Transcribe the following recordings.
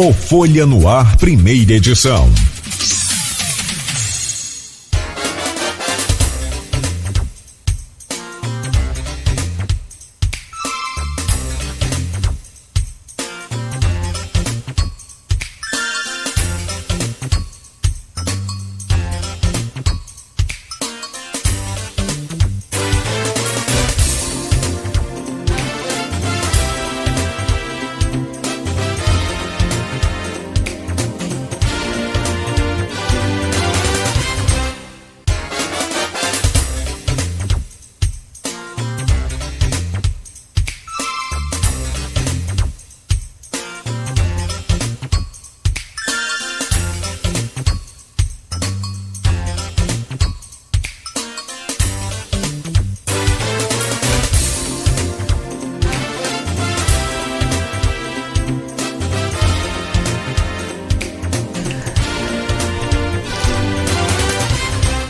O Folha no Ar, primeira edição.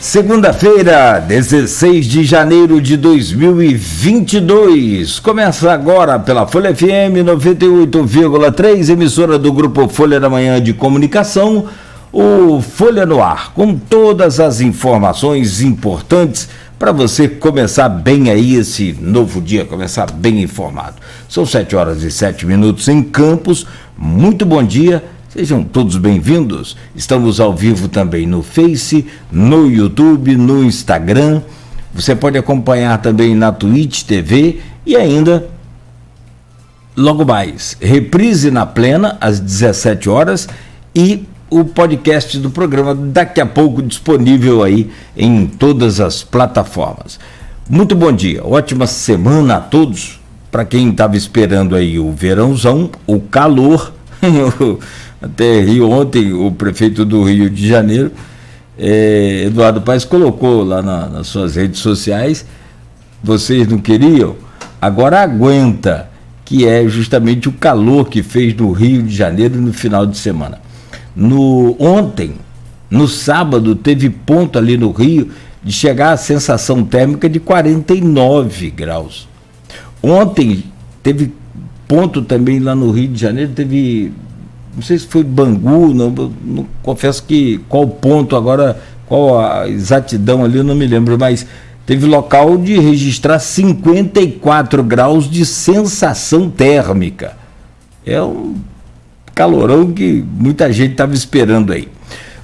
Segunda-feira, 16 de janeiro de 2022. Começa agora pela Folha FM 98,3, emissora do Grupo Folha da Manhã de Comunicação, o Folha no Ar, com todas as informações importantes para você começar bem aí esse novo dia, começar bem informado. São 7h07 em Campos. Muito bom dia. Sejam todos bem-vindos. Estamos ao vivo também no Face, no YouTube, no Instagram. Você pode acompanhar também na Twitch TV e ainda, logo mais, reprise na Plena às 17 horas e o podcast do programa daqui a pouco disponível aí em todas as plataformas. Muito bom dia, ótima semana a todos. Para quem estava esperando aí o verãozão, o calor, até Rio ontem, o prefeito do Rio de Janeiro, Eduardo Paes, colocou lá nas suas redes sociais, vocês não queriam, agora aguenta, que é justamente o calor que fez no Rio de Janeiro no final de semana. Ontem, no sábado, teve ponto ali no Rio de chegar a sensação térmica de 49 graus. Ontem teve ponto também lá no Rio de Janeiro, não sei se foi Bangu, não confesso que qual ponto agora, qual a exatidão ali, eu não me lembro, mas teve local de registrar 54 graus de sensação térmica. É um calorão que muita gente estava esperando aí.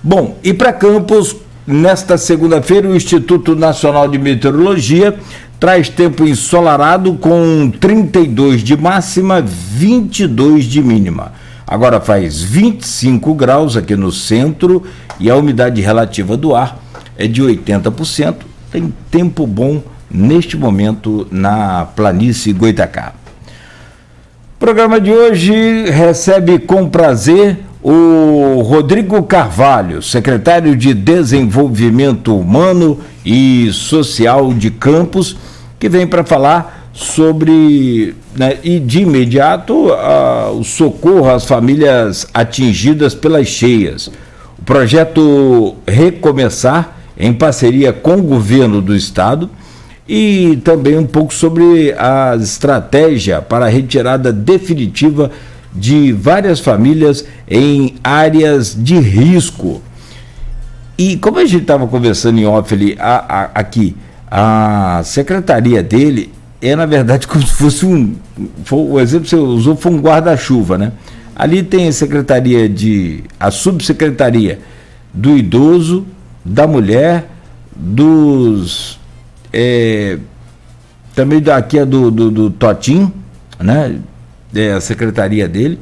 Bom, e para Campos, nesta segunda-feira, o Instituto Nacional de Meteorologia traz tempo ensolarado com 32 de máxima, 22 de mínima. Agora faz 25 graus aqui no centro e a umidade relativa do ar é de 80%. Tem tempo bom neste momento na planície Goitacá. O programa de hoje recebe com prazer o Rodrigo Carvalho, secretário de Desenvolvimento Humano e Social de Campos, que vem para falar sobre, e de imediato, o socorro às famílias atingidas pelas cheias. O projeto Recomeçar, em parceria com o governo do estado, e também um pouco sobre a estratégia para a retirada definitiva de várias famílias em áreas de risco. E como a gente estava conversando em off ali, aqui, a secretaria dele na verdade, como se fosse o exemplo que você usou foi um guarda-chuva, né? Ali tem a subsecretaria do idoso, da mulher, também aqui do Totim, né? A secretaria dele.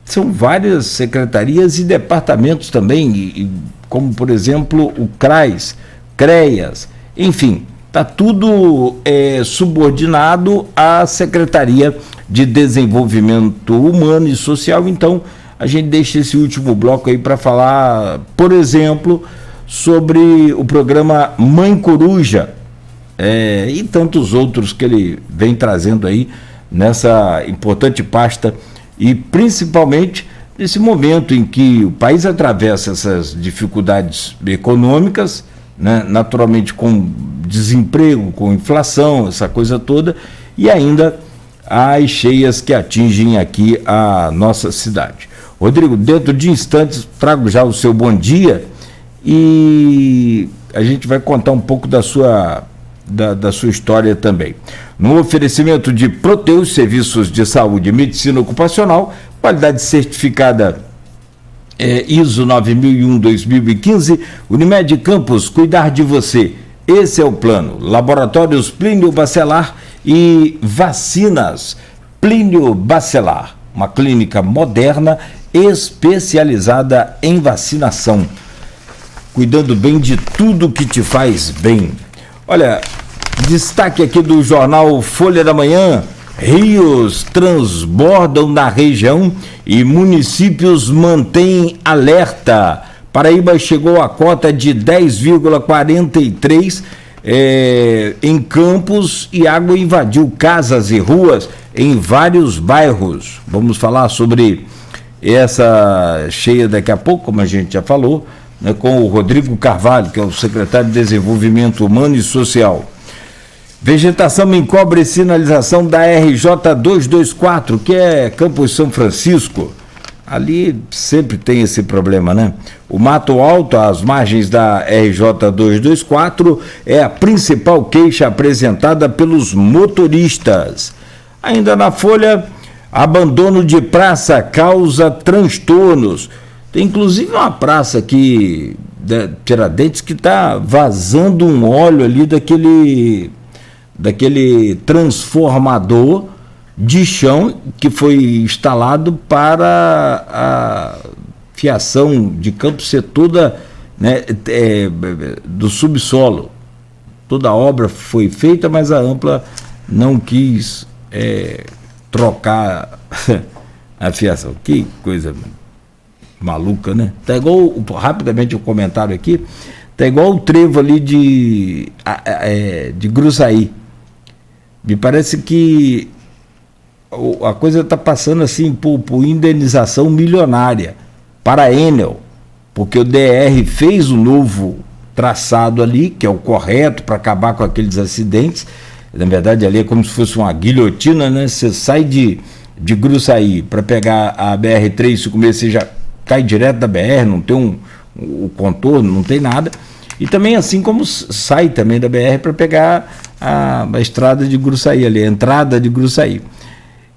São várias secretarias e departamentos também, como por exemplo o CRAS, CREAS, enfim. Está tudo subordinado à Secretaria de Desenvolvimento Humano e Social. Então, a gente deixa esse último bloco aí para falar, por exemplo, sobre o programa Mãe Coruja e tantos outros que ele vem trazendo aí nessa importante pasta e principalmente nesse momento em que o país atravessa essas dificuldades econômicas, né, naturalmente com desemprego, com inflação, essa coisa toda, e ainda às cheias que atingem aqui a nossa cidade. Rodrigo, dentro de instantes trago já o seu bom dia e a gente vai contar um pouco da sua história também. No oferecimento de Proteus, serviços de saúde e medicina ocupacional, qualidade certificada ISO 9001-2015, Unimed Campos, cuidar de você. Esse é o plano. Laboratórios Plínio Bacelar e vacinas Plínio Bacelar, uma clínica moderna especializada em vacinação, cuidando bem de tudo que te faz bem. Olha, destaque aqui do jornal Folha da Manhã: rios transbordam na região e municípios mantêm alerta. Paraíba chegou à cota de 10,43 em Campos e água invadiu casas e ruas em vários bairros. Vamos falar sobre essa cheia daqui a pouco, como a gente já falou, né, com o Rodrigo Carvalho, que é o secretário de Desenvolvimento Humano e Social. Vegetação encobre sinalização da RJ 224, que é Campos São Francisco. Ali sempre tem esse problema, né? O mato alto às margens da RJ 224 é a principal queixa apresentada pelos motoristas. Ainda na Folha, abandono de praça causa transtornos. Tem inclusive uma praça aqui, Tiradentes, que está vazando um óleo ali daquele transformador de chão que foi instalado para a fiação de campo ser toda, né, do subsolo. Toda a obra foi feita, mas a Ampla não quis trocar a fiação. Que coisa maluca, né? Tá igual, rapidamente um comentário aqui, tá igual o trevo ali de Gruçaí. Me parece que a coisa está passando assim por indenização milionária para a Enel, porque o DR fez um novo traçado ali, que é o correto para acabar com aqueles acidentes. Na verdade, ali é como se fosse uma guilhotina, né? Você sai de Gruçaí para pegar a BR-356, você já cai direto da BR, não tem o contorno, não tem nada. E também assim como sai também da BR para pegar a estrada de Gruçaí ali, a entrada de Gruçaí.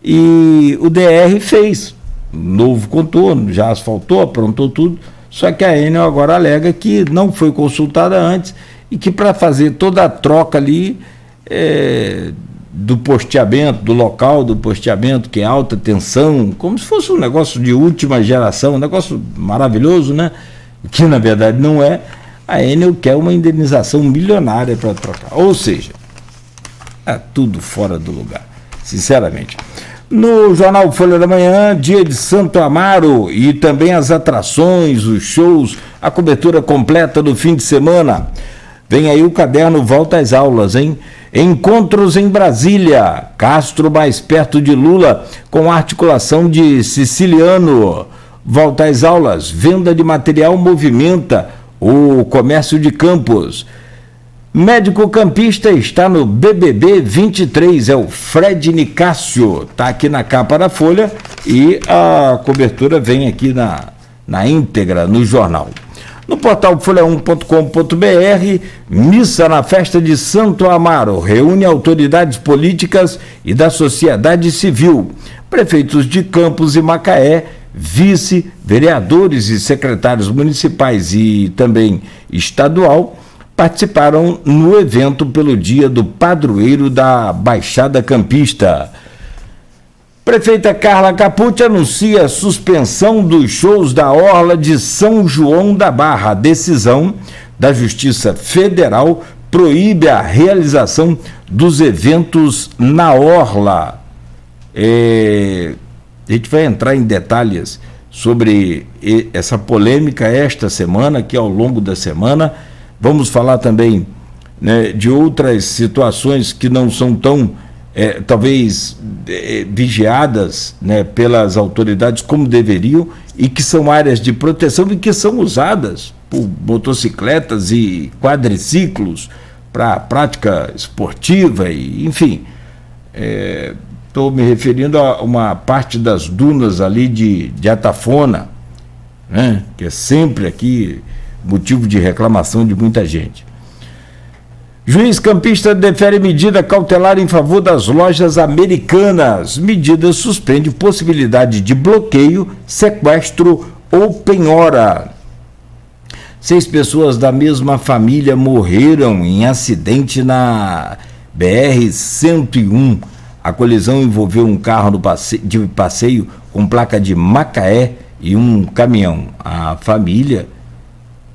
E o DR fez um novo contorno, já asfaltou, aprontou tudo, só que a Enel agora alega que não foi consultada antes e que para fazer toda a troca ali do posteamento, do local do posteamento, que é alta tensão, como se fosse um negócio de última geração, um negócio maravilhoso, né? Que na verdade não é. A Enel quer uma indenização milionária para trocar. Ou seja, é tudo fora do lugar, sinceramente. No jornal Folha da Manhã, dia de Santo Amaro e também as atrações, os shows, a cobertura completa do fim de semana. Vem aí o caderno Volta às Aulas, hein? Encontros em Brasília, Castro mais perto de Lula, com articulação de Siciliano. Volta às Aulas, venda de material movimenta o comércio de Campos. Médico campista está no BBB 23, é o Fred Nicásio, está aqui na capa da Folha e a cobertura vem aqui na íntegra no jornal. No portal folha1.com.br, missa na festa de Santo Amaro, reúne autoridades políticas e da sociedade civil, prefeitos de Campos e Macaé, vice, vereadores e secretários municipais e também estadual, participaram no evento pelo Dia do Padroeiro da Baixada Campista. Prefeita Carla Capucci anuncia a suspensão dos shows da Orla de São João da Barra. A decisão da Justiça Federal proíbe a realização dos eventos na Orla. A gente vai entrar em detalhes sobre essa polêmica esta semana, que ao longo da semana. Vamos falar também, né, de outras situações que não são tão, talvez, vigiadas, né, pelas autoridades como deveriam e que são áreas de proteção e que são usadas por motocicletas e quadriciclos para prática esportiva, e, enfim. Estou me referindo a uma parte das dunas ali de Atafona, né? Que é sempre aqui motivo de reclamação de muita gente. Juiz campista defere medida cautelar em favor das lojas Americanas. Medida suspende possibilidade de bloqueio, sequestro ou penhora. 6 pessoas da mesma família morreram em acidente na BR-101. A colisão envolveu um carro de passeio com placa de Macaé e um caminhão. A família,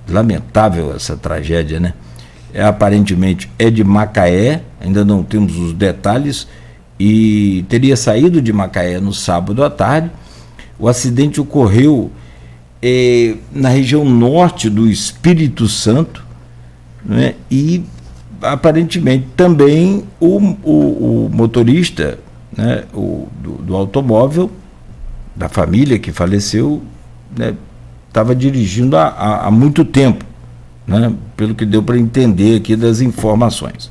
lamentável essa tragédia, né? Aparentemente é de Macaé, ainda não temos os detalhes, e teria saído de Macaé no sábado à tarde. O acidente ocorreu na região norte do Espírito Santo, né? E aparentemente também o motorista, né, do automóvel da família que faleceu, né, estava dirigindo há muito tempo, né, pelo que deu para entender aqui das informações.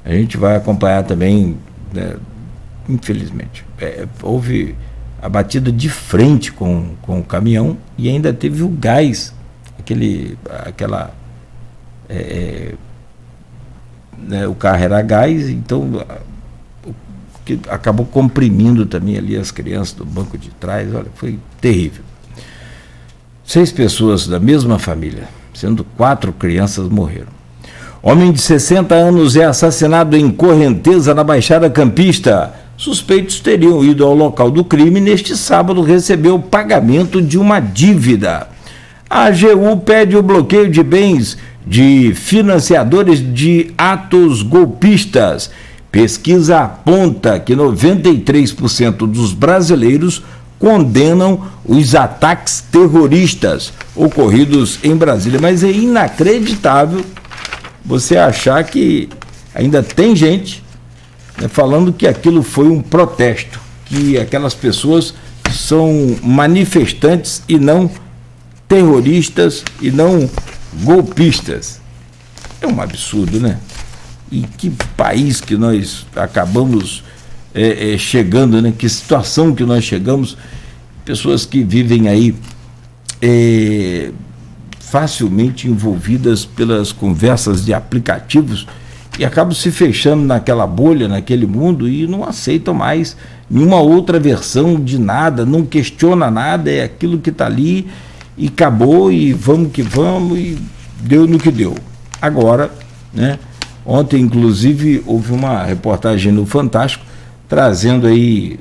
A gente vai acompanhar também, né, infelizmente, houve a batida de frente com o caminhão e ainda teve o gás, né, o carro era gás, então que acabou comprimindo também ali as crianças do banco de trás. Olha, foi terrível. 6 pessoas da mesma família, sendo 4 crianças, morreram. Homem de 60 anos é assassinado em Correnteza, na Baixada Campista. Suspeitos teriam ido ao local do crime e neste sábado recebeu o pagamento de uma dívida. A AGU pede o bloqueio de bens de financiadores de atos golpistas. Pesquisa aponta que 93% dos brasileiros condenam os ataques terroristas ocorridos em Brasília. Mas é inacreditável você achar que ainda tem gente, né, falando que aquilo foi um protesto, que aquelas pessoas são manifestantes e não terroristas e não golpistas. É um absurdo, né? E que país que nós acabamos chegando, né? Que situação que nós chegamos. Pessoas que vivem aí facilmente envolvidas pelas conversas de aplicativos e acabam se fechando naquela bolha, naquele mundo, e não aceitam mais nenhuma outra versão de nada, não questiona nada, é aquilo que está ali e acabou, e vamos que vamos, e deu no que deu. Agora, né, ontem inclusive houve uma reportagem no Fantástico trazendo aí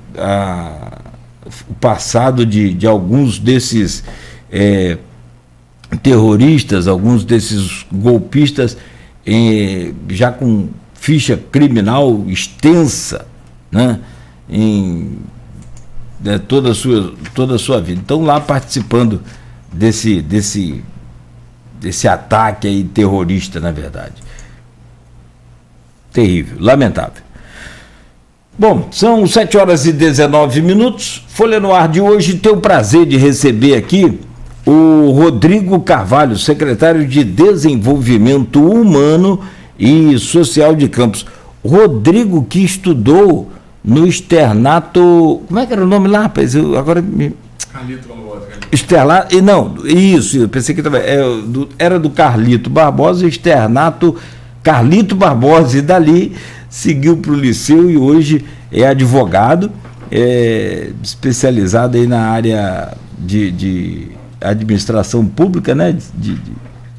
o passado de alguns desses terroristas, alguns desses golpistas, já com ficha criminal extensa, né, em toda a sua vida. Então, lá participando desse ataque aí terrorista, na verdade. Terrível, lamentável. Bom, são 7h19. Folha no Ar de hoje tem o prazer de receber aqui o Rodrigo Carvalho, secretário de Desenvolvimento Humano e Social de Campos. Rodrigo, que estudou no externato... Como é que era o nome lá, rapaz? Carlito Barbosa. Isso, eu pensei que era do Carlito Barbosa, externato Carlito Barbosa, e dali seguiu para o liceu e hoje é advogado, especializado aí na área de administração pública, né?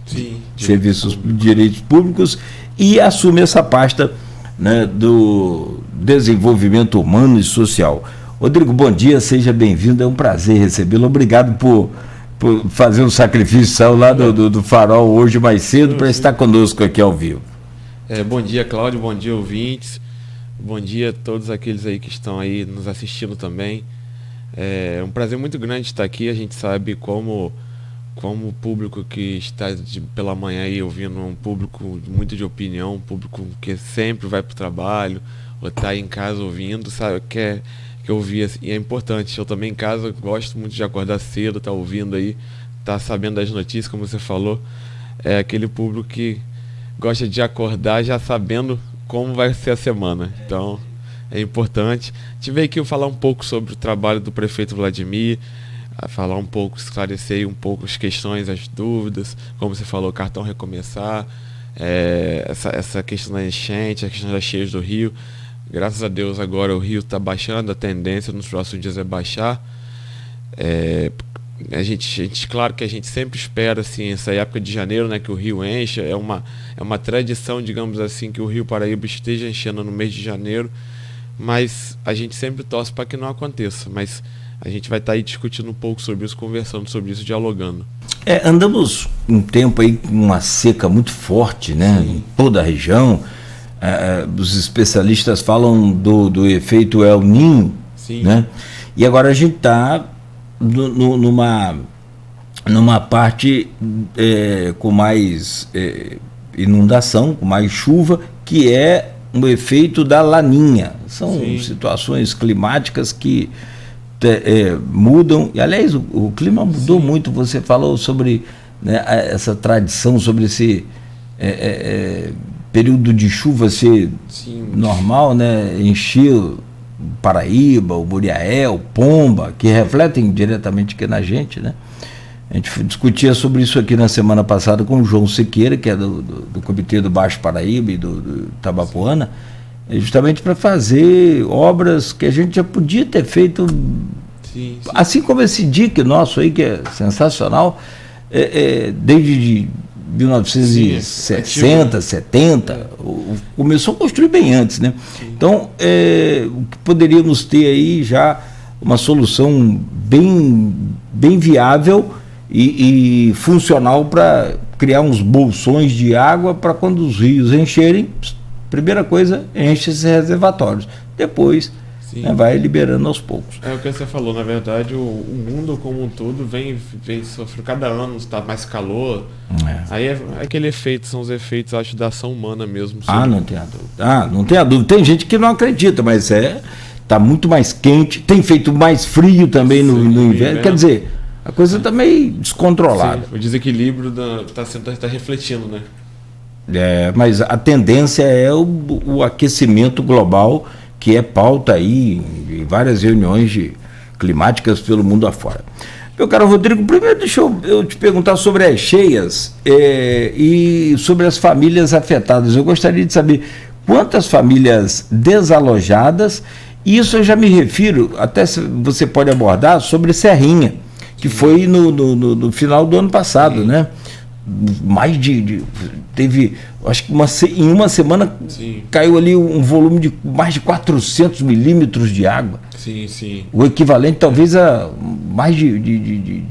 Sim, serviços de direitos públicos, e assume essa pasta, né, do desenvolvimento humano e social. Rodrigo, bom dia, seja bem-vindo, é um prazer recebê-lo. Obrigado por fazer um sacrifício, saiu lá do Farol hoje mais cedo para estar conosco aqui ao vivo. Bom dia, Cláudio, bom dia, ouvintes, bom dia a todos aqueles aí que estão aí nos assistindo também. É um prazer muito grande estar aqui. A gente sabe como o público que está pela manhã aí ouvindo, um público muito de opinião, um público que sempre vai para o trabalho ou está aí em casa ouvindo, sabe, quer ouvir, assim, e é importante. Eu também em casa gosto muito de acordar cedo, tá ouvindo aí, tá sabendo das notícias, como você falou. É aquele público que gosta de acordar já sabendo como vai ser a semana. Então é importante. Tive aqui falar um pouco sobre o trabalho do prefeito Vladimir, falar um pouco, esclarecer um pouco as questões, as dúvidas, como você falou, cartão recomeçar, essa questão da enchente, a questão das cheias do rio. Graças a Deus agora o rio está baixando, a tendência nos próximos dias é baixar. Claro que a gente sempre espera assim, essa época de janeiro, né, que o rio encha, é uma tradição, digamos assim, que o rio Paraíba esteja enchendo no mês de janeiro, mas a gente sempre torce para que não aconteça, mas a gente vai estar aí discutindo um pouco sobre isso, conversando sobre isso, dialogando. Andamos um tempo aí com uma seca muito forte, né, em toda a região. Os especialistas falam do efeito El Niño, né, e agora a gente está numa parte com mais inundação, com mais chuva, que é um efeito da laninha. São situações climáticas que mudam, e aliás o clima mudou muito. Você falou sobre, né, essa tradição, sobre esse período de chuva ser normal, né, encher Paraíba, o Muriaé, o Pomba, que refletem diretamente aqui na gente, né? A gente discutia sobre isso aqui na semana passada com o João Siqueira, que é do Comitê do Baixo Paraíba e do Tabapuana, justamente para fazer obras que a gente já podia ter feito, assim como esse dique nosso aí, que é sensacional, desde 1960, 70, começou a construir bem antes, né? Então, o que poderíamos ter aí já uma solução bem viável e funcional para criar uns bolsões de água para quando os rios encherem, primeira coisa, enche esses reservatórios. Depois, vai liberando aos poucos. É o que você falou, na verdade, o mundo como um todo vem sofrendo, cada ano está mais calor. Aí aquele efeito, são os efeitos, acho, da ação humana mesmo. Não tem a dúvida. Não tem a dúvida. Tem gente que não acredita, mas está muito mais quente, tem feito mais frio também no inverno. Quer dizer, a coisa está meio descontrolada. O desequilíbrio está refletindo, né? Mas a tendência é o aquecimento global, que é pauta aí em várias reuniões climáticas pelo mundo afora. Meu caro Rodrigo, primeiro deixa eu te perguntar sobre as cheias e sobre as famílias afetadas. Eu gostaria de saber quantas famílias desalojadas, e isso eu já me refiro, até você pode abordar, sobre Serrinha, que foi no final do ano passado, né? Teve, acho que em uma semana caiu ali um volume de mais de 400 milímetros de água. O equivalente talvez a mais de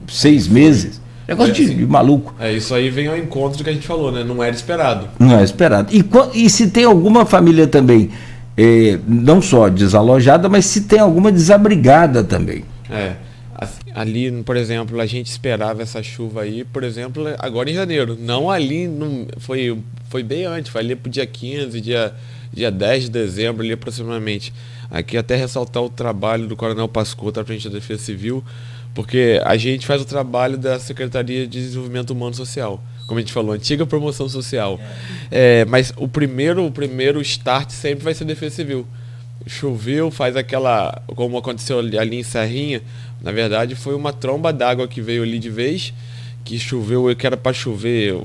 6 meses. Negócio de maluco. Isso aí vem ao encontro do que a gente falou, né? Não era esperado. Não era esperado. E se tem alguma família também, não só desalojada, mas se tem alguma desabrigada também. Ali, por exemplo, a gente esperava essa chuva aí, por exemplo, agora em janeiro. Não ali, foi bem antes, foi ali pro dia 15, dia 10 de dezembro, ali aproximadamente. Aqui até ressaltar o trabalho do Coronel Pascotto à frente da Defesa Civil, porque a gente faz o trabalho da Secretaria de Desenvolvimento Humano e Social, como a gente falou, antiga promoção social. Mas o primeiro start sempre vai ser Defesa Civil. Choveu, faz aquela, como aconteceu ali em Serrinha, na verdade foi uma tromba d'água que veio ali de vez, que choveu, que era para chover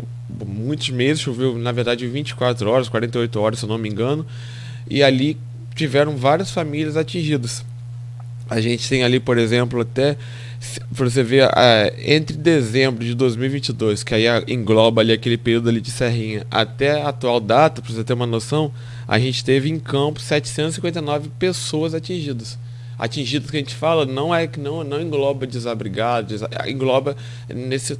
muitos meses, choveu na verdade 24 horas, 48 horas, se eu não me engano, e ali tiveram várias famílias atingidas. A gente tem ali, por exemplo, até, para você ver, entre dezembro de 2022, que aí engloba ali aquele período ali de Serrinha, até a atual data, para você ter uma noção, a gente teve em campo 759 pessoas atingidas. Atingidas que a gente fala não engloba desabrigados, engloba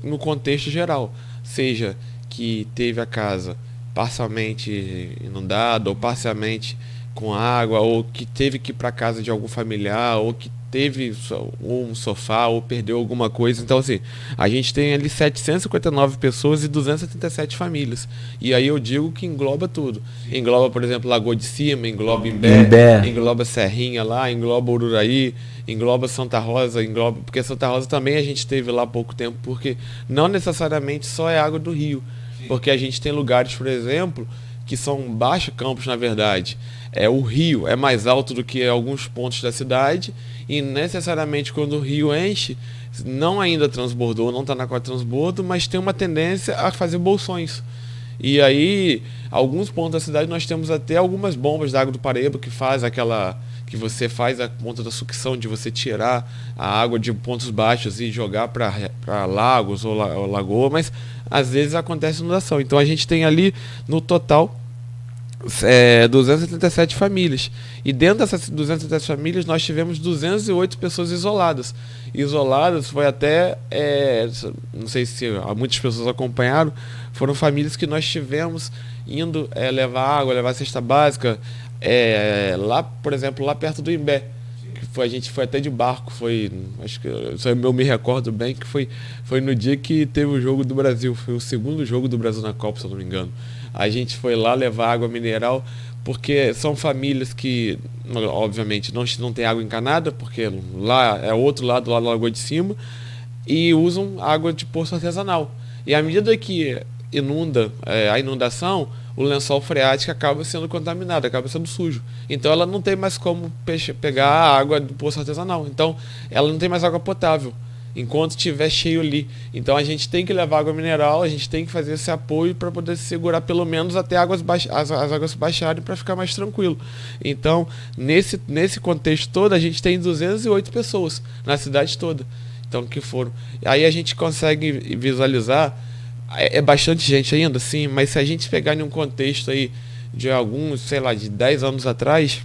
no contexto geral, seja que teve a casa parcialmente inundada ou parcialmente com água, ou que teve que ir para casa de algum familiar, ou que teve um sofá, ou perdeu alguma coisa. Então, assim, a gente tem ali 759 pessoas e 277 famílias. E aí eu digo que engloba tudo. Engloba, por exemplo, Lagoa de Cima, engloba Imbé, engloba Serrinha lá, engloba Ururaí, engloba Santa Rosa, porque Santa Rosa também a gente teve lá há pouco tempo, porque não necessariamente só é água do rio. Porque a gente tem lugares, por exemplo, que são baixos campos, na verdade, o rio é mais alto do que alguns pontos da cidade, e necessariamente quando o rio enche, não ainda transbordou, não está na cota de transbordo, mas tem uma tendência a fazer bolsões. E aí, alguns pontos da cidade, nós temos até algumas bombas da água do Paraíba que faz aquela... que você faz a ponta da sucção, de você tirar a água de pontos baixos e jogar para lagos ou lagoa, mas às vezes acontece inundação. Então a gente tem ali, no total, 277 famílias. E dentro dessas 277 famílias, nós tivemos 208 pessoas isoladas. Isoladas foi até, não sei se muitas pessoas acompanharam, foram famílias que nós tivemos indo levar água, levar cesta básica, lá, por exemplo, lá perto do Imbé. A gente foi até de barco, acho que eu me recordo bem que foi no dia que teve o jogo do Brasil, foi o segundo jogo do Brasil na Copa, se eu não me engano. A gente foi lá levar água mineral, porque são famílias que, obviamente, não tem água encanada, porque lá é outro lado, lá da Lagoa de Cima, e usam água de poço artesanal. E à medida que inunda a inundação, o lençol freático acaba sendo contaminado, acaba sendo sujo. Então ela não tem mais como pegar a água do poço artesanal. Então ela não tem mais água potável enquanto estiver cheio ali. Então a gente tem que levar água mineral, a gente tem que fazer esse apoio para poder segurar pelo menos até as águas baixarem, para ficar mais tranquilo. Então nesse contexto todo, a gente tem 208 pessoas na cidade toda. Então que foram. Aí a gente consegue visualizar. É bastante gente ainda, sim, mas se a gente pegar em um contexto aí de alguns, sei lá, de 10 anos atrás,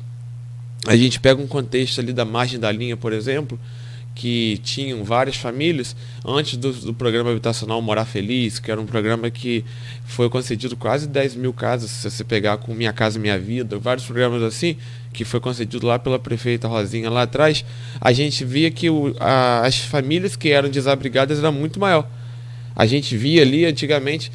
a gente pega um contexto ali da margem da linha, por exemplo, que tinham várias famílias, antes do programa habitacional Morar Feliz, que era um programa que foi concedido quase 10 mil casas, se você pegar com Minha Casa Minha Vida, vários programas assim, que foi concedido lá pela prefeita Rosinha lá atrás, a gente via que as famílias que eram desabrigadas eram muito maior. A gente via ali antigamente,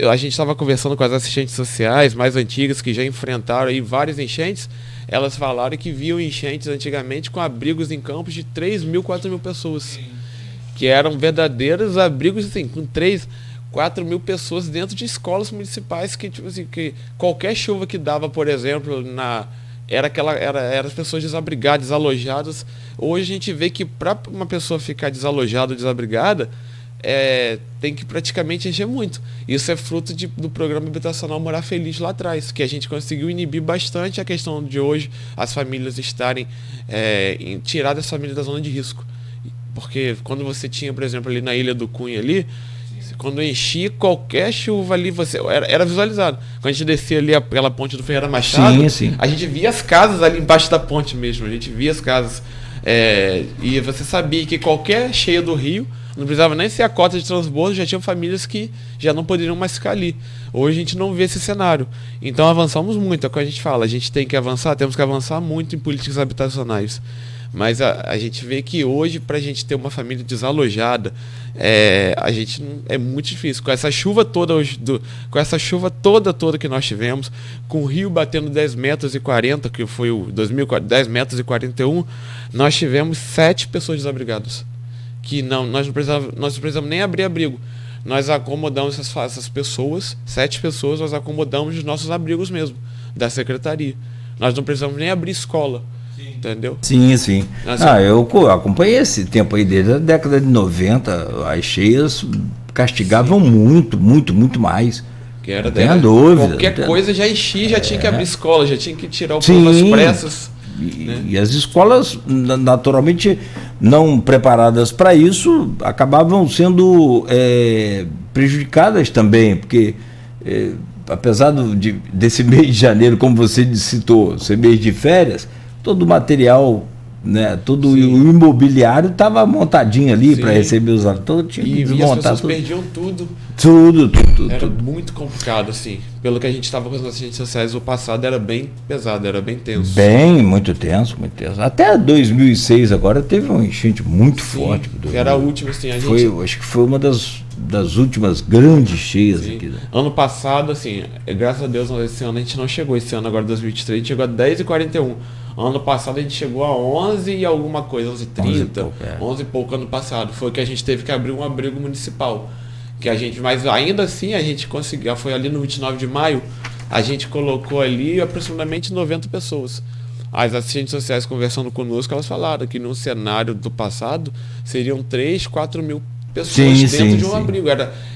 a gente estava conversando com as assistentes sociais mais antigas que já enfrentaram aí várias enchentes. Elas falaram que viam enchentes antigamente com abrigos em campos de 3 mil, 4 mil pessoas. Sim. Que eram verdadeiros abrigos assim, com 3, 4 mil pessoas dentro de escolas municipais que, tipo assim, que qualquer chuva que dava, por exemplo, era as pessoas desabrigadas, desalojadas. Hoje a gente vê que para uma pessoa ficar desalojada ou desabrigada, tem que praticamente encher muito. Isso é fruto do programa habitacional Morar Feliz lá atrás, que a gente conseguiu inibir bastante a questão de hoje as famílias estarem tirar das famílias da zona de risco. Porque quando você tinha, por exemplo, ali na Ilha do Cunha ali, quando enchia qualquer chuva ali, era visualizado. Quando a gente descia ali pela ponte do Ferreira Machado, sim. A gente via as casas ali embaixo da ponte mesmo, a gente via as casas, e você sabia que qualquer cheia do rio, não precisava nem ser a cota de transbordo, já tinham famílias que já não poderiam mais ficar ali. Hoje a gente não vê esse cenário. Então avançamos muito, é o que a gente fala. A gente tem que avançar, temos que avançar muito em políticas habitacionais. Mas a gente vê que hoje, para a gente ter uma família desalojada, a gente é muito difícil. Com essa chuva toda toda que nós tivemos, com o rio batendo 10 metros e 40, que foi o 10 metros e 41, nós tivemos 7 pessoas desabrigadas. Que nós não precisamos nem abrir abrigo. Nós acomodamos essas pessoas, 7 pessoas, nós acomodamos os nossos abrigos mesmo, da secretaria. Nós não precisamos nem abrir escola. Sim. Entendeu? Sim. Eu acompanhei esse tempo aí, desde a década de 90, as cheias castigavam muito mais. Que era dúvida. Qualquer coisa já enchia, já tinha que abrir escola, já tinha que tirar o povo às pressas. E as escolas, naturalmente, não preparadas para isso, acabavam sendo prejudicadas também, porque apesar desse mês de janeiro, como você citou, ser mês de férias, todo o material, né, todo Sim. o imobiliário estava montadinho ali para receber os alunos, tinha que desmontar, e as pessoas perdiam tudo. Era muito complicado, assim. Pelo que a gente estava com as assistentes sociais, o passado era bem pesado, era bem tenso. Muito tenso. Até 2006 agora teve uma enchente muito forte. Era a última, assim, acho que foi uma das últimas grandes cheias aqui. Né? Ano passado, assim, graças a Deus, esse ano a gente não chegou, esse ano agora 2023, a gente chegou a 10h41. Ano passado a gente chegou a 11 e alguma coisa, 11h30, 11 e pouco ano passado. Foi que a gente teve que abrir um abrigo municipal. Mas ainda assim a gente conseguiu, foi ali no 29 de maio, a gente colocou ali aproximadamente 90 pessoas. As assistentes sociais conversando conosco, elas falaram que no cenário do passado seriam 3, 4 mil pessoas dentro de um abrigo.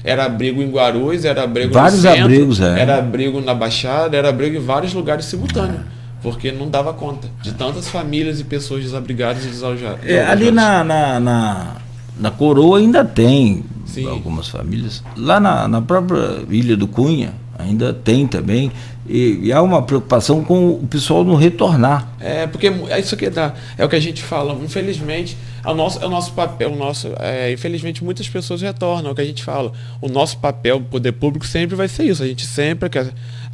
Era abrigo em Guarulhos, era abrigo vários no centro, abrigos, era abrigo na Baixada, era abrigo em vários lugares simultâneos. Porque não dava conta de tantas famílias e pessoas desabrigadas e desalojadas. Ali na Coroa ainda tem algumas famílias. Lá na própria Ilha do Cunha ainda tem também. E há uma preocupação com o pessoal não retornar. Porque é isso que dá. É o que a gente fala. Infelizmente, é o nosso papel. Infelizmente, muitas pessoas retornam. É o que a gente fala. O nosso papel, o poder público, sempre vai ser isso. A gente sempre quer.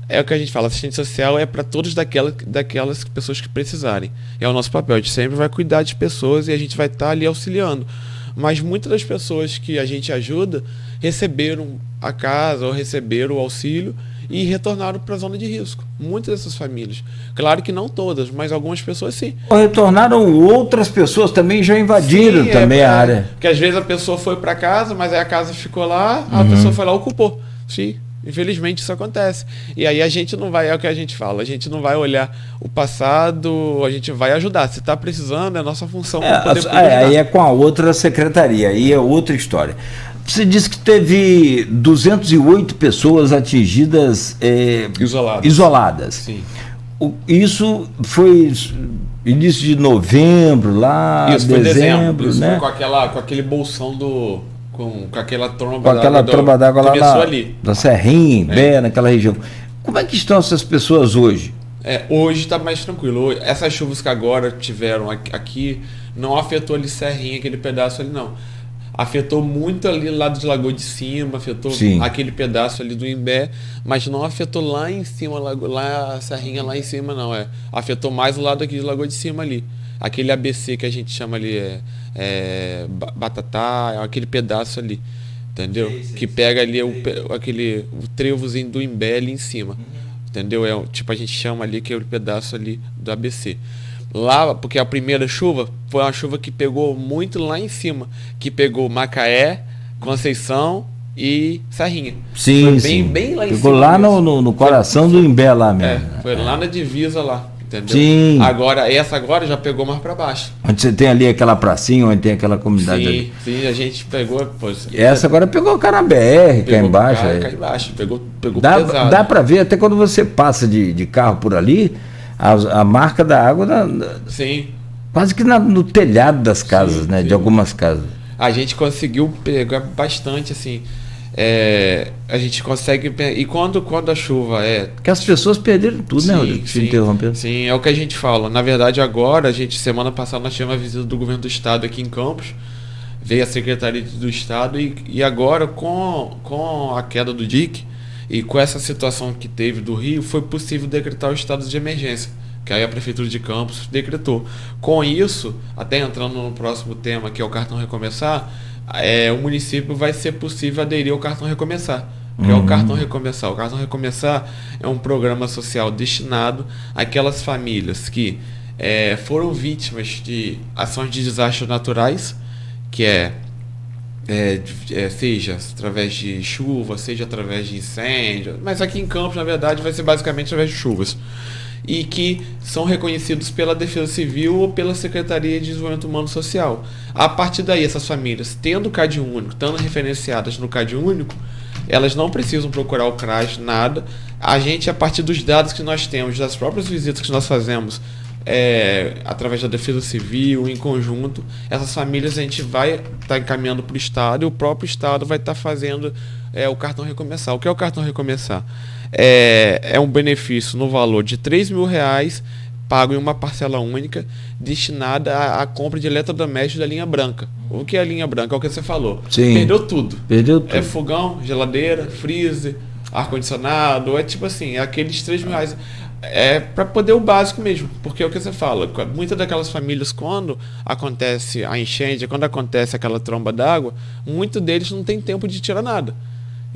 É o que a gente fala, assistente social é para todas daquelas pessoas que precisarem. É o nosso papel, a gente sempre vai cuidar de pessoas e a gente vai estar ali auxiliando. Mas muitas das pessoas que a gente ajuda receberam a casa ou receberam o auxílio e retornaram para a zona de risco. Muitas dessas famílias. Claro que não todas, mas algumas pessoas sim. Retornaram, outras pessoas também já invadiram também a área. Porque às vezes a pessoa foi para casa, mas aí a casa ficou lá, a pessoa foi lá e ocupou. Sim. Infelizmente isso acontece. E aí a gente não vai, é o que a gente fala, a gente não vai olhar o passado, a gente vai ajudar. Se está precisando, é a nossa função. Aí é com a outra secretaria, aí é outra história. Você disse que teve 208 pessoas atingidas isoladas. Sim. Isso foi início de novembro, lá, isso, dezembro, isso né? Foi com aquele bolsão com aquela tromba d'água lá ali. da Serrinha, em Bé, naquela região. Como é que estão essas pessoas hoje? Hoje está mais tranquilo. Essas chuvas que agora tiveram aqui não afetou ali Serrinha, aquele pedaço ali não. Afetou muito ali lado de Lagoa de Cima, afetou aquele pedaço ali do Imbé, mas não afetou lá em cima, lá a Serrinha lá em cima não. Afetou mais o lado aqui de Lagoa de Cima ali. Aquele ABC que a gente chama ali Batatá, aquele pedaço ali, entendeu? Que pega ali o trevozinho do Imbé ali em cima, entendeu? Tipo a gente chama ali que é o pedaço ali do ABC. Lá, porque a primeira chuva foi uma chuva que pegou muito lá em cima, que pegou Macaé, Conceição e Serrinha. Sim, foi bem lá em pegou cima. Lá no coração do Imbé lá mesmo. Foi lá na divisa lá. Entendeu? Sim. Essa agora já pegou mais para baixo. Onde você tem ali aquela pracinha, onde tem aquela comunidade ali. Sim, a gente pegou. Essa agora pegou o cara na BR, cá embaixo. Cá embaixo, pegou pesado. Dá para ver até quando você passa de carro por ali, a marca da água sim. Quase que no telhado das casas, né? Sim. De algumas casas. A gente conseguiu pegar bastante, assim. A gente consegue. E quando a chuva Porque as pessoas perderam tudo, né, Rodrigo? Interrompendo. Sim, é o que a gente fala. Na verdade, agora, semana passada, nós tivemos a visita do governo do estado aqui em Campos. Veio a Secretaria do Estado e agora, com a queda do DIC e com essa situação que teve do Rio, foi possível decretar o estado de emergência. Que aí a Prefeitura de Campos decretou. Com isso, até entrando no próximo tema, que é o cartão Recomeçar, o município vai ser possível aderir ao cartão Recomeçar. Que é o cartão Recomeçar. O cartão Recomeçar é um programa social destinado àquelas famílias que foram vítimas de ações de desastres naturais, que seja através de chuva, seja através de incêndio, mas aqui em Campos, na verdade, vai ser basicamente através de chuvas. E que são reconhecidos pela Defesa Civil ou pela Secretaria de Desenvolvimento Humano e Social. A partir daí, essas famílias, tendo CAD único, estando referenciadas no CAD único, elas não precisam procurar o CRAS, nada. A gente, a partir dos dados que nós temos, das próprias visitas que nós fazemos, através da Defesa Civil, em conjunto, essas famílias a gente vai estar encaminhando para o Estado e o próprio Estado vai estar fazendo o cartão Recomeçar. O que é o cartão Recomeçar? É um benefício no valor de R$3.000 pago em uma parcela única destinada à compra de eletrodomésticos da linha branca. O que é a linha branca? É o que você falou. Sim. Perdeu tudo. É fogão, geladeira, freezer, ar-condicionado, tipo assim, aqueles R$3.000. Para poder o básico mesmo, porque é o que você fala, muitas daquelas famílias, quando acontece a enchente, quando acontece aquela tromba d'água, muitos deles não tem tempo de tirar nada.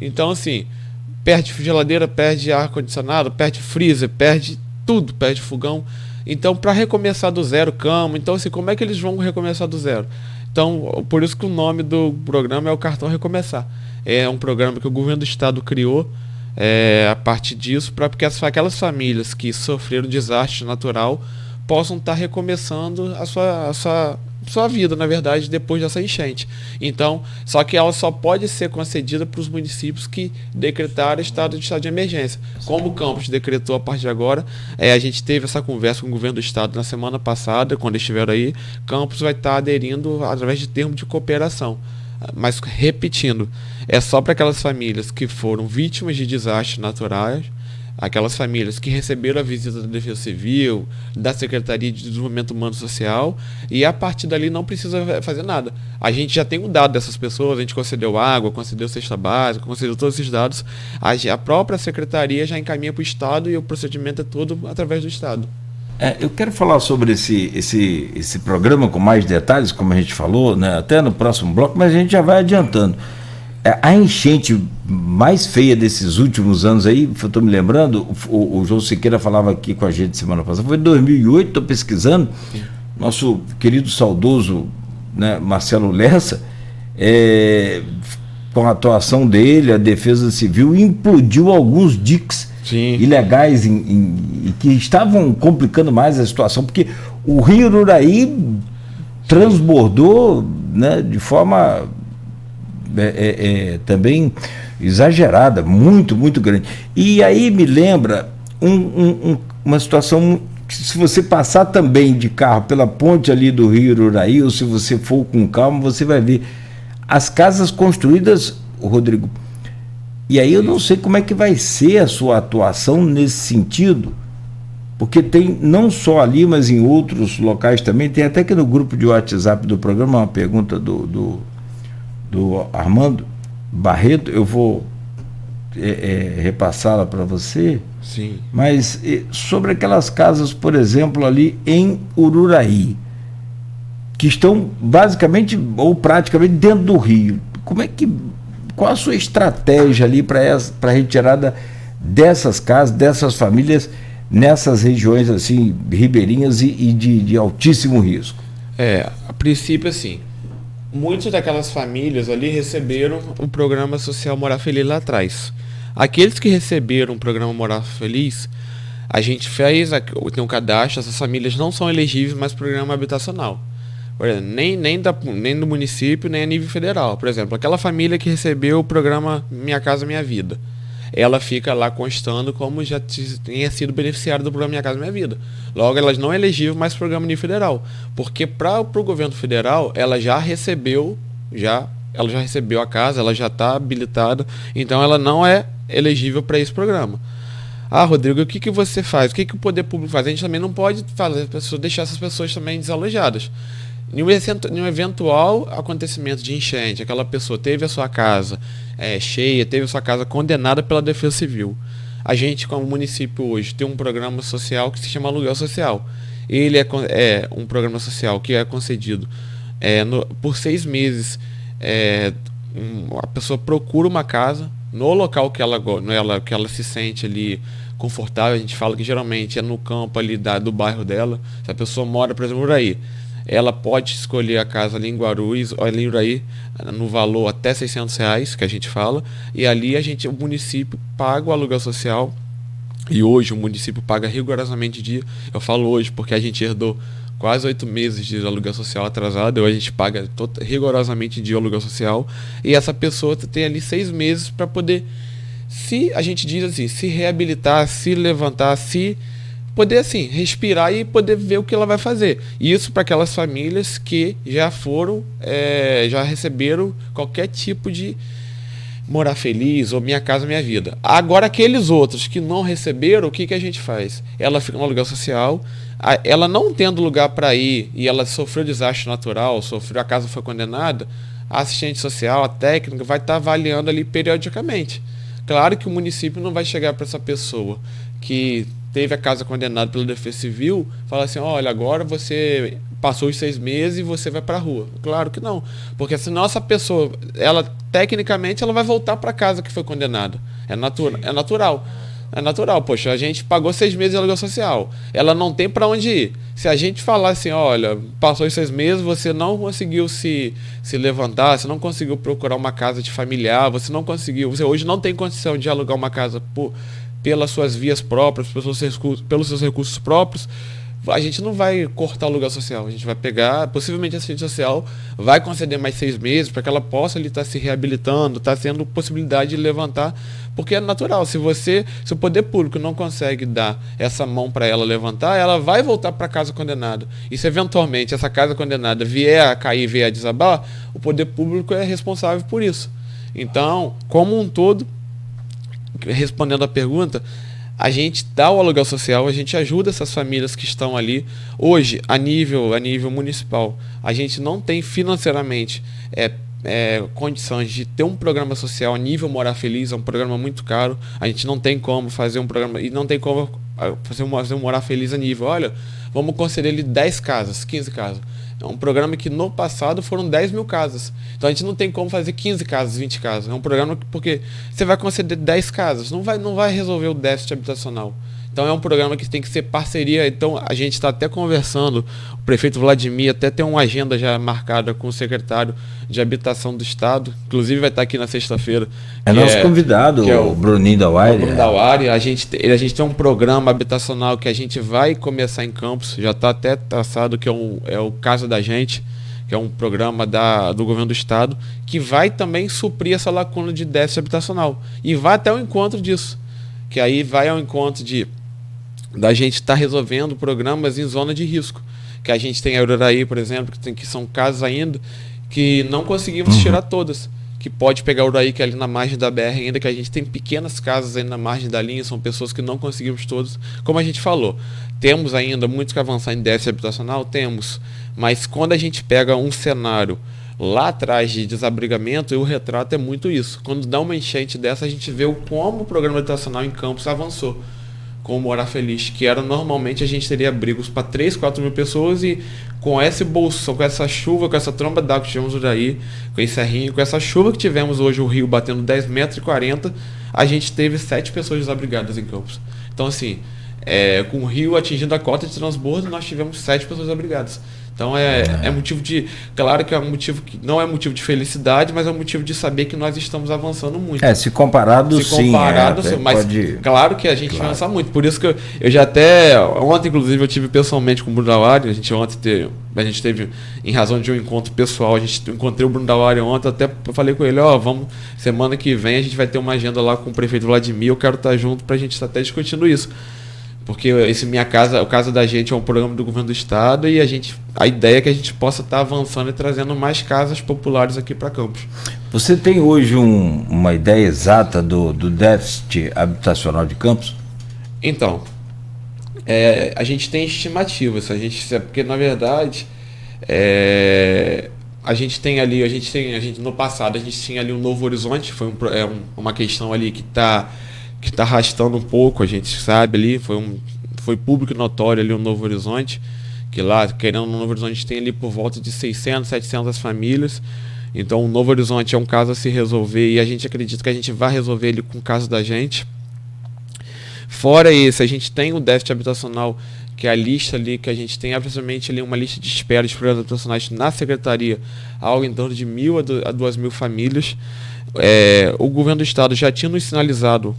Então, assim, perde geladeira, perde ar-condicionado, perde freezer, perde tudo, perde fogão. Então, para recomeçar do zero, cama, então, assim, como é que eles vão recomeçar do zero? Então, por isso que o nome do programa é o Cartão Recomeçar. É um programa que o governo do estado criou, a partir disso, para que aquelas famílias que sofreram desastre natural possam estar recomeçando a sua vida, na verdade, depois dessa enchente. Então, só que ela só pode ser concedida para os municípios que decretaram estado de emergência. Como o Campos decretou a partir de agora, a gente teve essa conversa com o governo do estado na semana passada, quando estiveram aí, Campos vai estar aderindo através de termo de cooperação. Mas, repetindo, é só para aquelas famílias que foram vítimas de desastres naturais, aquelas famílias que receberam a visita da Defesa Civil, da Secretaria de Desenvolvimento Humano e Social, e a partir dali não precisa fazer nada. A gente já tem um dado dessas pessoas, a gente concedeu água, concedeu cesta básica, concedeu todos esses dados, a própria Secretaria já encaminha para o Estado e o procedimento é todo através do Estado. Eu quero falar sobre esse programa com mais detalhes, como a gente falou, né, até no próximo bloco, mas a gente já vai adiantando. A enchente mais feia desses últimos anos aí, eu estou me lembrando, o João Siqueira falava aqui com a gente semana passada, foi em 2008, estou pesquisando, nosso querido saudoso, né, Marcelo Lessa, com a atuação dele, a Defesa Civil implodiu alguns diques ilegais que estavam complicando mais a situação, porque o Rio Ururaí transbordou, né, de forma também exagerada, muito, muito grande. E aí me lembra uma situação que, se você passar também de carro pela ponte ali do Rio Ururaí, ou se você for com calma, você vai ver as casas construídas, Rodrigo. E aí eu não sei como é que vai ser a sua atuação nesse sentido, porque tem não só ali, mas em outros locais também. Tem até que no grupo de WhatsApp do programa uma pergunta do Armando Barreto, eu vou repassá-la para você. Sim. Mas sobre aquelas casas, por exemplo, ali em Ururaí, que estão basicamente ou praticamente dentro do rio, qual a sua estratégia ali para a retirada dessas casas, dessas famílias nessas regiões assim ribeirinhas e de altíssimo risco? A princípio, assim, muitas daquelas famílias ali receberam o programa social Morar Feliz lá atrás. Aqueles que receberam o programa Morar Feliz, a gente tem um cadastro, essas famílias não são elegíveis mais para o programa habitacional. Por exemplo, nem do município, nem a nível federal. Por exemplo, aquela família que recebeu o programa Minha Casa Minha Vida, ela fica lá constando como já tenha sido beneficiária do programa Minha Casa Minha Vida. Logo, elas não é elegível mais para o programa nível federal, porque para o governo federal, ela já recebeu a casa, ela já está habilitada, então ela não é elegível para esse programa. Rodrigo, o que você faz? O que o poder público faz? A gente também não pode deixar essas pessoas também desalojadas. Em um eventual acontecimento de enchente, aquela pessoa teve a sua casa cheia, teve a sua casa condenada pela Defesa Civil. A gente, como município hoje, tem um programa social que se chama Aluguel Social. Ele é um programa social que é concedido por 6 meses. A pessoa procura uma casa no local que ela se sente ali confortável. A gente fala que geralmente é no campo ali do bairro dela. Se a pessoa mora, por exemplo, por aí, ela pode escolher a casa ali em Guarulhos ou ali em Uraí, no valor até R$600, que a gente fala, e ali o município paga o aluguel social, e hoje o município paga rigorosamente eu falo hoje porque a gente herdou quase 8 meses de aluguel social atrasado, a gente paga rigorosamente de aluguel social, e essa pessoa tem ali 6 meses para poder, a gente diz assim, se reabilitar, se levantar, poder assim, respirar e poder ver o que ela vai fazer. Isso para aquelas famílias que já já receberam qualquer tipo de Morar Feliz ou Minha Casa Minha Vida. Agora, aqueles outros que não receberam, o que a gente faz? Ela fica no aluguel social, ela não tendo lugar para ir e ela sofreu desastre natural, a casa foi condenada, a assistente social, a técnica vai estar avaliando ali periodicamente. Claro que o município não vai chegar para essa pessoa que teve a casa condenada pela Defesa Civil, fala assim, olha, agora você passou os 6 meses e você vai para a rua. Claro que não, porque senão essa pessoa, tecnicamente, ela vai voltar para a casa que foi condenada. É natural. É natural, poxa, a gente pagou 6 meses de aluguel social. Ela não tem para onde ir. Se a gente falar assim, olha, passou os 6 meses, você não conseguiu se levantar, você não conseguiu procurar uma casa de familiar, você não conseguiu, você hoje não tem condição de alugar uma casa pelas suas vias próprias, pelos seus recursos próprios, a gente não vai cortar o aluguel social, a gente vai pegar, possivelmente a assistente social vai conceder mais 6 meses para que ela possa ali estar se reabilitando, está tendo possibilidade de levantar, porque é natural, se o poder público não consegue dar essa mão para ela levantar, ela vai voltar para casa condenada. E se eventualmente essa casa condenada vier a cair, vier a desabar, o poder público é responsável por isso. Então, como um todo, respondendo a pergunta, a gente dá o aluguel social, a gente ajuda essas famílias que estão ali. Hoje, a nível municipal, a gente não tem financeiramente condições de ter um programa social a nível Morar Feliz, é um programa muito caro. A gente não tem como fazer um programa, e não tem como fazer um Morar Feliz a nível, olha, vamos conceder ele 10 casas, 15 casas. É um programa que no passado foram 10 mil casas. Então a gente não tem como fazer 15 casas, 20 casas. É um programa porque você vai conceder 10 casas, não vai resolver o déficit habitacional. Então é um programa que tem que ser parceria. Então a gente está até conversando, o prefeito Vladimir até tem uma agenda já marcada com o secretário de Habitação do Estado, inclusive vai estar aqui na sexta-feira. É nosso convidado, o Bruninho Dauari. O Bruno Dauari. A gente tem um programa habitacional que a gente vai começar em Campos, já está até traçado, que é o Casa da Gente, que é um programa do governo do estado, que vai também suprir essa lacuna de déficit habitacional. E vai até o encontro disso, que aí vai ao encontro da gente estar resolvendo programas em zona de risco. Que a gente tem a Ururaí, por exemplo, que são casas ainda que não conseguimos tirar todas. Que pode pegar o Ururaí, que é ali na margem da BR ainda, que a gente tem pequenas casas ainda na margem da linha, são pessoas que não conseguimos todas. Como a gente falou, temos ainda muito que avançar em déficit habitacional? Temos. Mas quando a gente pega um cenário lá atrás de desabrigamento, o retrato é muito isso. Quando dá uma enchente dessa, a gente vê como o programa habitacional em Campos avançou com o Morar Feliz, que era normalmente a gente teria abrigos para 3, 4 mil pessoas, e com esse bolsão, com essa chuva, com essa tromba d'água que tivemos por aí, com esse serrinho, com essa chuva que tivemos hoje, o rio batendo 10,40 metros, a gente teve 7 pessoas desabrigadas em Campos. Então assim, com o rio atingindo a cota de transbordo, nós tivemos 7 pessoas abrigadas. Então é motivo de... Claro que é um motivo que não é motivo de felicidade, mas é um motivo de saber que nós estamos avançando muito. Se comparado, sim. Mas claro que a gente avança muito. Por isso que eu já até... Ontem, inclusive, eu tive pessoalmente com o Bruno Dauari. A gente teve, em razão de um encontro pessoal, encontrei o Bruno Dauari ontem, até falei com ele, vamos, semana que vem a gente vai ter uma agenda lá com o prefeito Vladimir, eu quero estar junto para a gente estar até discutindo isso. Porque o Casa da Gente é um programa do governo do estado, e a ideia é que a gente possa estar avançando e trazendo mais casas populares aqui para Campos. Você tem hoje uma ideia exata do déficit habitacional de Campos? Então, a gente tem estimativas, porque na verdade a gente tem ali, no passado a gente tinha ali um Novo Horizonte, foi uma questão ali que está arrastando um pouco, a gente sabe ali, foi público e notório ali o Novo Horizonte, que lá, querendo no Novo Horizonte, a gente tem ali por volta de 600, 700 famílias. Então o Novo Horizonte é um caso a se resolver, e a gente acredita que a gente vai resolver ele com o Caso da Gente. Fora esse, a gente tem o déficit habitacional, que é a lista ali, que a gente tem absolutamente ali uma lista de espera de programas habitacionais na secretaria, algo em torno de 1.000 a 2.000 famílias. O governo do estado já tinha nos sinalizado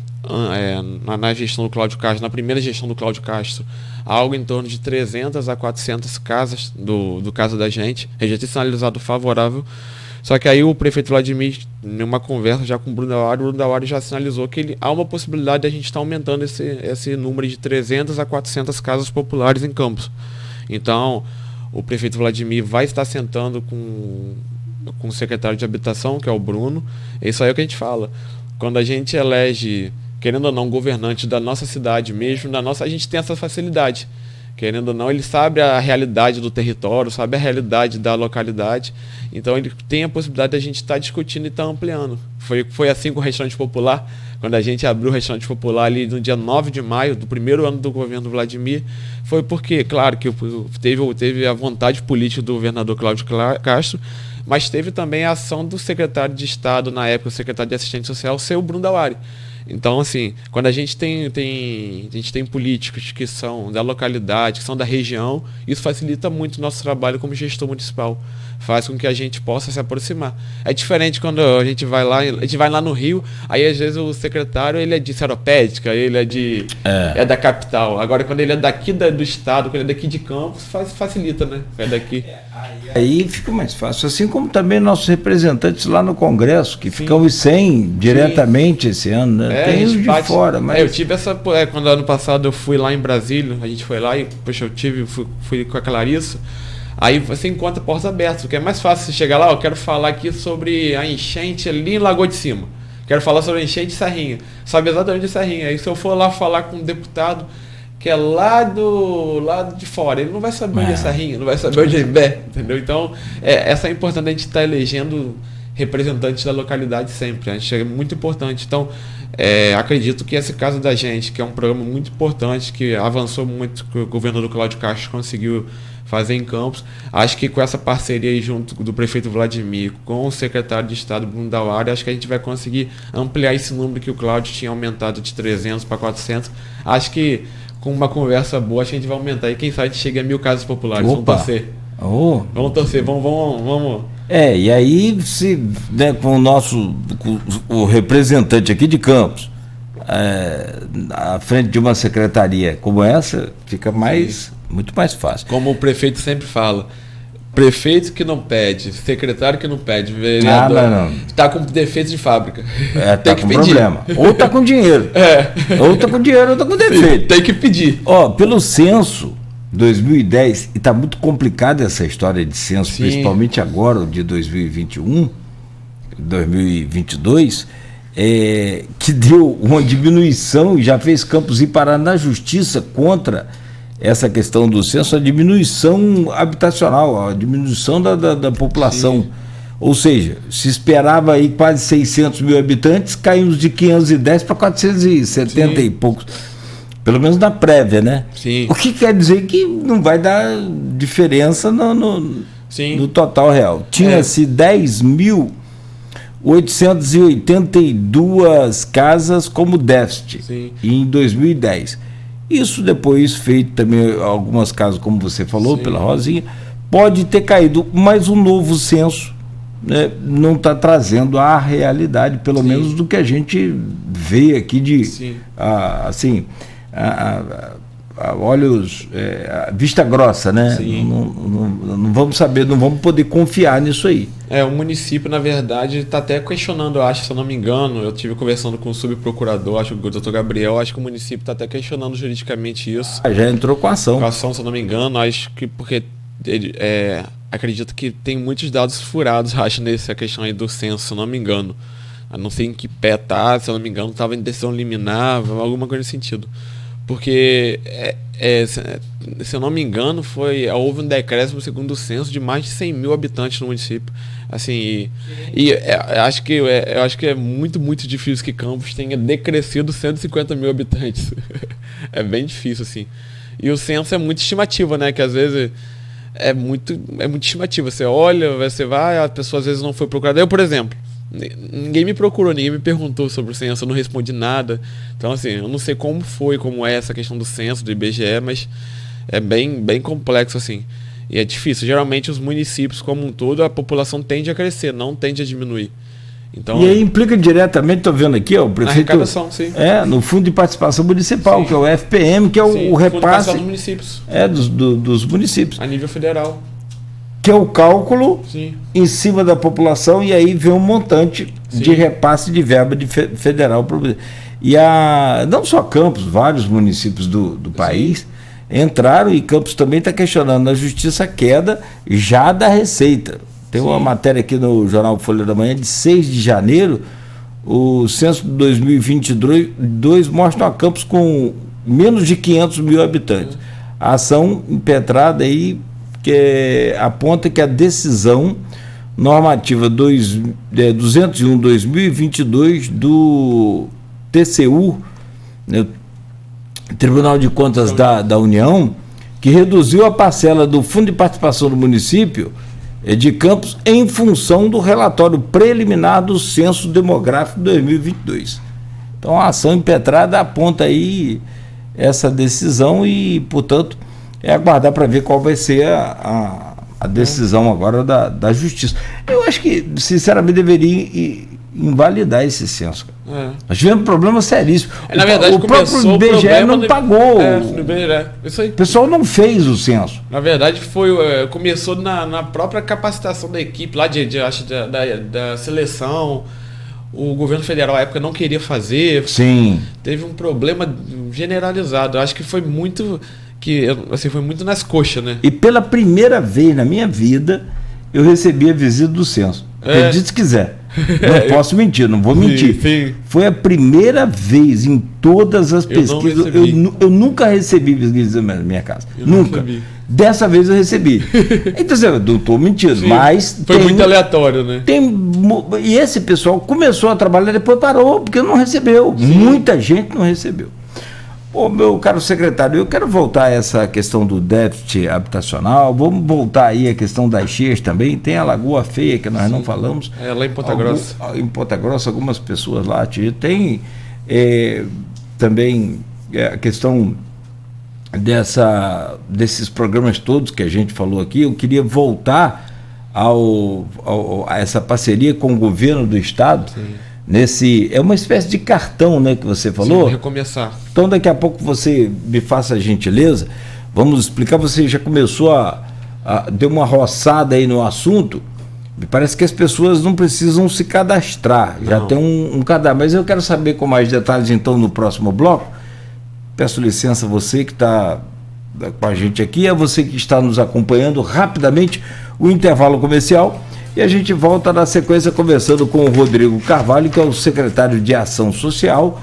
na gestão do Cláudio Castro, na primeira gestão do Cláudio Castro, algo em torno de 300 a 400 casas do Casa da Gente. Ele já tinha sinalizado favorável. Só que aí o prefeito Vladimir, em uma conversa já com o Bruno Dauari já sinalizou que há uma possibilidade de a gente estar aumentando esse número de 300 a 400 casas populares em Campos. Então, o prefeito Vladimir vai estar sentando com o secretário de Habitação, que é o Bruno. Isso aí é o que a gente fala. Quando a gente elege, querendo ou não, governante da nossa cidade mesmo, a gente tem essa facilidade. Querendo ou não, ele sabe a realidade do território, sabe a realidade da localidade. Então ele tem a possibilidade de a gente estar discutindo e estar ampliando. Foi assim com o restaurante popular, quando a gente abriu o restaurante popular ali no dia 9 de maio, do primeiro ano do governo Vladimir. Foi porque, claro, que teve a vontade política do governador Cláudio Castro, mas teve também a ação do secretário de Estado, na época, o secretário de Assistência Social, ser o Bruno Dauari. Então, assim, quando a gente tem políticos que são da localidade, que são da região, isso facilita muito o nosso trabalho como gestor municipal. Faz com que a gente possa se aproximar. É diferente quando a gente vai lá no Rio, aí às vezes o secretário ele é de Seropédica, ele é da capital. Agora, quando ele é daqui do estado, quando ele é daqui de Campos, facilita, né? É daqui. Aí fica mais fácil. Assim como também nossos representantes lá no Congresso, que ficam os 100 diretamente esse ano, né? Tem os de fora. Mas... eu tive essa... quando ano passado eu fui lá em Brasília, a gente foi lá e, poxa, fui com a Clarissa. Aí você encontra portas abertas, porque é mais fácil você chegar lá, eu quero falar aqui sobre a enchente ali em Lagoa de Cima. Quero falar sobre a enchente de Serrinha. Sabe exatamente a Serrinha. Aí se eu for lá falar com um deputado que é lá de fora, ele não vai saber onde é Serrinha, não vai saber onde é Imbé, entendeu? Então, essa é importante, a gente estar elegendo representantes da localidade sempre. A gente é muito importante. Então, acredito que esse caso da gente, que é um programa muito importante, que avançou muito, que o governador Cláudio Castro conseguiu fazer em Campos. Acho que com essa parceria aí junto do prefeito Vladimir, com o secretário de Estado Bruno Dauari, acho que a gente vai conseguir ampliar esse número que o Cláudio tinha aumentado de 300 para 400. Acho que com uma conversa boa, acho que a gente vai aumentar. E quem sabe a gente chega a 1000 casas populares. Opa. Vamos torcer. Vamos torcer, vamos. E aí, se, né, com o representante aqui de Campos, à frente de uma secretaria como essa, fica muito mais fácil. Como o prefeito sempre fala, prefeito que não pede, secretário que não pede, vereador, está com defeito de fábrica. Tem que com pedir. Problema. Ou está com dinheiro. Ou está com dinheiro, ou está com defeito. Sim, tem que pedir. Pelo censo 2010, e está muito complicada essa história de censo, sim, principalmente agora, o de 2021, 2022, que deu uma diminuição e já fez Campos ir parar na justiça contra essa questão do censo, a diminuição habitacional, a diminuição da população. Sim. Ou seja, se esperava aí quase 600 mil habitantes, caímos de 510 para 470 e poucos. Pelo menos na prévia, né? Sim. O que quer dizer que não vai dar diferença no total real. Tinha-se 10.882 casas como déficit em 2010. Isso depois, feito também algumas casas, como você falou, pela Rosinha, pode ter caído, mas o novo censo, né, não está trazendo a realidade, pelo menos do que a gente vê aqui de olhos, vista grossa, né? Não vamos saber, não vamos poder confiar nisso aí. O município, na verdade, está até questionando, eu acho, se eu não me engano, eu estive conversando com o subprocurador, acho que o doutor Gabriel, acho que o município está até questionando juridicamente isso. Já entrou com ação. Com ação, se eu não me engano, acho que porque ele, acredito que tem muitos dados furados, acho, nessa questão aí do censo, se eu não me engano. Eu não sei em que pé tá, se eu não me engano, estava em decisão liminar, alguma coisa nesse sentido. Porque, se eu não me engano, houve um decréscimo segundo o censo de mais de 100 mil habitantes no município. Assim, eu acho que é muito, muito difícil que Campos tenha decrescido 150 mil habitantes. É bem difícil, assim. E o censo é muito estimativa, né? Que às vezes é muito estimativa. Você olha, você vai, a pessoa às vezes não foi procurada. Eu, por exemplo, ninguém me procurou, ninguém me perguntou sobre o censo, eu não respondi nada. Então, assim, eu não sei como é essa questão do censo, do IBGE, mas é bem, bem complexo, assim. E é difícil. Geralmente, os municípios como um todo, a população tende a crescer, não tende a diminuir. Então, e aí implica diretamente, estou vendo aqui, o prefeito... arrecadação, sim. No Fundo de Participação Municipal, que é o FPM, que é o repasse... dos municípios. Dos municípios. A nível federal. Que é o cálculo em cima da população, e aí vem um montante de repasse de verba federal. E não só Campos, vários municípios do país entraram, e Campos também está questionando na justiça a queda já da receita. Tem uma matéria aqui no jornal Folha da Manhã de 6 de janeiro, o censo de 2022 mostra a Campos com menos de 500 mil habitantes. A ação impetrada aí, que aponta que a decisão normativa 201/2022 do TCU, né, Tribunal de Contas da União, que reduziu a parcela do Fundo de Participação do município de Campos em função do relatório preliminar do Censo Demográfico 2022. Então a ação impetrada aponta aí essa decisão e, portanto, é aguardar para ver qual vai ser a decisão agora da Justiça. Eu acho que, sinceramente, deveria invalidar esse censo. Nós tivemos um problema seríssimo. Na verdade, o próprio IBGE não pagou. Isso aí. O pessoal não fez o censo. Na verdade, começou na própria capacitação da equipe, lá da seleção. O governo federal, à época, não queria fazer. Sim. Teve um problema generalizado. Eu acho que foi muito nas coxas, né? E pela primeira vez na minha vida, eu recebi a visita do censo. Acredite se quiser. Não posso mentir, não vou mentir. Sim. Foi a primeira vez em todas as pesquisas. Eu nunca recebi pesquisa na minha casa. Nunca. Dessa vez eu recebi. Então, eu não estou mentindo, sim, mas. Foi muito aleatório, né? E esse pessoal começou a trabalhar, depois parou, porque não recebeu. Sim. Muita gente não recebeu. Ô, meu caro secretário, eu quero voltar a essa questão do déficit habitacional, vamos voltar aí a questão das cheias também, tem a Lagoa Feia, que nós não falamos. Lá em Ponta Grossa. Em Ponta Grossa, algumas pessoas lá, tem também a questão desses programas todos que a gente falou aqui. Eu queria voltar a essa parceria com o governo do estado. Sim. É uma espécie de cartão, né, que você falou. Sim, recomeçar. Então daqui a pouco você me faça a gentileza, vamos explicar. Você já começou deu uma roçada aí no assunto. Me parece que as pessoas não precisam se cadastrar, já tem um cadastro, mas eu quero saber com mais detalhes então no próximo bloco. Peço licença, você que está com a gente aqui, é você que está nos acompanhando rapidamente, o intervalo comercial. E a gente volta na sequência conversando com o Rodrigo Carvalho, que é o secretário de Ação Social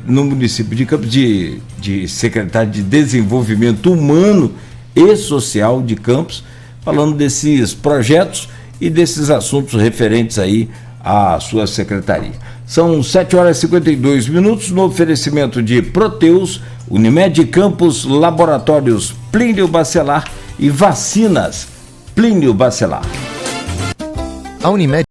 no município de Campos, de secretário de Desenvolvimento Humano e Social de Campos, falando desses projetos e desses assuntos referentes aí à sua secretaria. São 7h52 no oferecimento de Proteus, Unimed Campos, Laboratórios Plínio Bacelar e Vacinas Plínio Bacelar. A Unimed